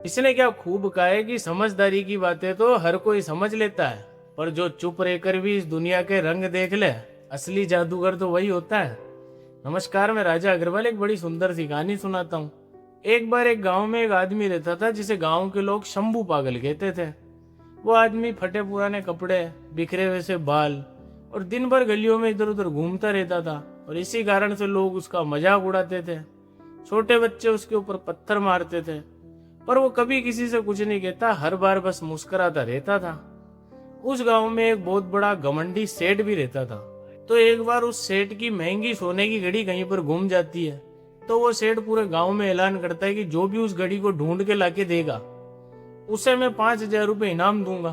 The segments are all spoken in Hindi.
इसने क्या खूब कहा है कि समझदारी की बातें तो हर कोई समझ लेता है, पर जो चुप रहकर भी इस दुनिया के रंग देख ले, असली जादूगर तो वही होता है। नमस्कार, मैं राजा अग्रवाल एक बड़ी सुंदर सी कहानी सुनाता हूँ। एक बार एक गांव में एक आदमी रहता था जिसे गांव के लोग शंभू पागल कहते थे। वो आदमी फटे पुराने कपड़े, बिखरे हुए से बाल और दिन भर गलियों में इधर उधर घूमता रहता था, और इसी कारण से लोग उसका मजाक उड़ाते थे। छोटे बच्चे उसके ऊपर पत्थर मारते थे, पर वो कभी किसी से कुछ नहीं कहता, हर बार बस मुस्कुराता रहता था। उस गांव में एक बहुत बड़ा घमंडी सेठ भी रहता था। तो एक बार उस सेठ की महंगी सोने की घड़ी कहीं पर गुम जाती है। तो वो सेठ पूरे गांव में ऐलान करता है कि जो भी उस घड़ी को ढूंढ के लाके देगा, उसे मैं 5,000 रुपए इनाम दूंगा।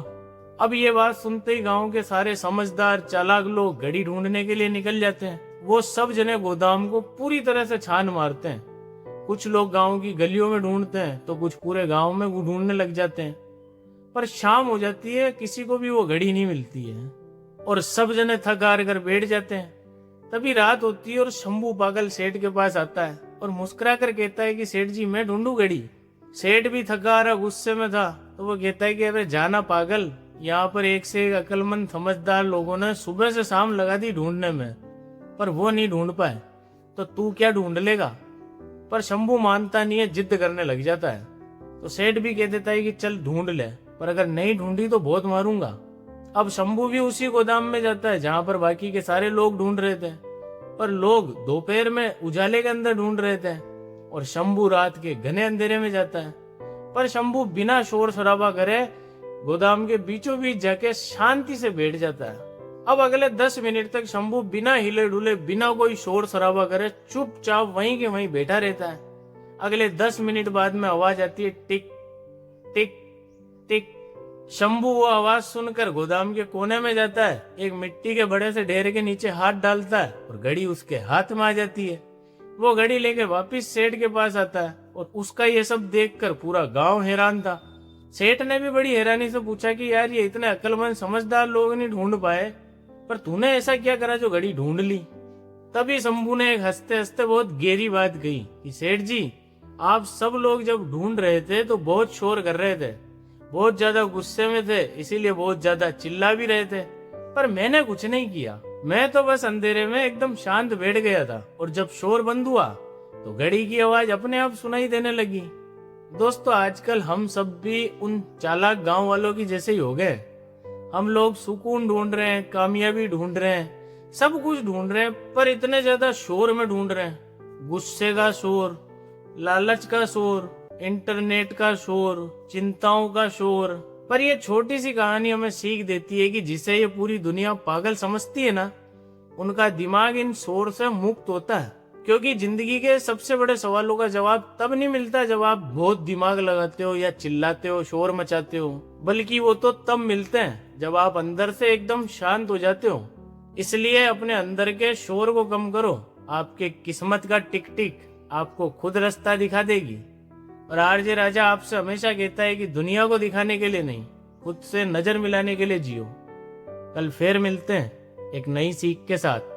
अब ये बात सुनते ही गांव के सारे समझदार चालाक लोग घड़ी ढूंढने के लिए निकल जाते हैं। वो सब जने गोदाम को पूरी तरह से छान मारते हैं। कुछ लोग गांव की गलियों में ढूंढते हैं, तो कुछ पूरे गांव में ढूंढने लग जाते हैं। पर शाम हो जाती है, किसी को भी वो घड़ी नहीं मिलती है, और सब जने थक हार कर बैठ जाते हैं। तभी रात होती है और शंभू पागल सेठ के पास आता है और मुस्कुरा कर कहता है कि सेठ जी, मैं ढूंढूं घड़ी। सेठ भी थका हारा गुस्से में था, तो वो कहता है कि अरे जाना पागल, यहाँ पर एक से एक अक्लमंद समझदार लोगों ने सुबह से शाम लगा दी ढूंढने में, पर वो नहीं ढूंढ पाए, तो तू क्या ढूंढ लेगा। पर शंभू मानता नहीं है, जिद करने लग जाता है। तो सेठ भी कह देता है कि चल ढूंढ ले, पर अगर नहीं ढूंढी तो बहुत मारूंगा। अब शंभू भी उसी गोदाम में जाता है जहां पर बाकी के सारे लोग ढूंढ रहे थे, पर लोग दोपहर में उजाले के अंदर ढूंढ रहे थे और शंभू रात के घने अंधेरे में जाता है। पर शंभू बिना शोर शराबा करे गोदाम के बीचों बीच जाके शांति से बैठ जाता है। अब अगले 10 मिनट तक शंभू बिना हिले डुले, बिना कोई शोर शराबा करे चुपचाप वहीं के वहीं बैठा रहता है। अगले 10 मिनट बाद में आवाज आती है, टिक टिक टिक। शंभू वो आवाज सुनकर गोदाम के कोने में जाता है, एक मिट्टी के बड़े से ढेर के नीचे हाथ डालता है और घड़ी उसके हाथ में आ जाती है। वो घड़ी लेके वापिस सेठ के पास आता है, और उसका ये सब देखकर पूरा गांव हैरान था। सेठ ने भी बड़ी हैरानी से पूछा कि यार, ये इतने अक्लमंद समझदार लोग नहीं ढूंढ पाए, पर तूने ऐसा क्या करा जो घड़ी ढूंढ ली। तभी शंभू ने एक हंसते हंसते बहुत गहरी बात कही कि सेठ जी, आप सब लोग जब ढूंढ रहे थे तो बहुत शोर कर रहे थे, बहुत ज्यादा गुस्से में थे, इसीलिए बहुत ज्यादा चिल्ला भी रहे थे, पर मैंने कुछ नहीं किया। मैं तो बस अंधेरे में एकदम शांत बैठ गया था, और जब शोर बंद हुआ तो घड़ी की आवाज अपने आप सुनाई देने लगी। दोस्तों, आजकल हम सब भी उन चालाक गांव वालों की जैसे ही हो गए। हम लोग सुकून ढूंढ रहे हैं, कामयाबी ढूंढ रहे हैं, सब कुछ ढूंढ रहे हैं, पर इतने ज्यादा शोर में ढूंढ रहे हैं। गुस्से का शोर, लालच का शोर, इंटरनेट का शोर, चिंताओं का शोर। पर ये छोटी सी कहानी हमें सीख देती है कि जिसे ये पूरी दुनिया पागल समझती है ना, उनका दिमाग इन शोर से मुक्त होता है। क्योंकि जिंदगी के सबसे बड़े सवालों का जवाब तब नहीं मिलता जब आप बहुत दिमाग लगाते हो या चिल्लाते हो, शोर मचाते हो, बल्कि वो तो तब मिलते हैं जब आप अंदर से एकदम शांत हो जाते हो। इसलिए अपने अंदर के शोर को कम करो, आपके किस्मत का टिक टिक आपको खुद रास्ता दिखा देगी। और आरजे राजा आपसे हमेशा कहता है कि दुनिया को दिखाने के लिए नहीं, खुद से नजर मिलाने के लिए जियो। कल फिर मिलते हैं एक नई सीख के साथ।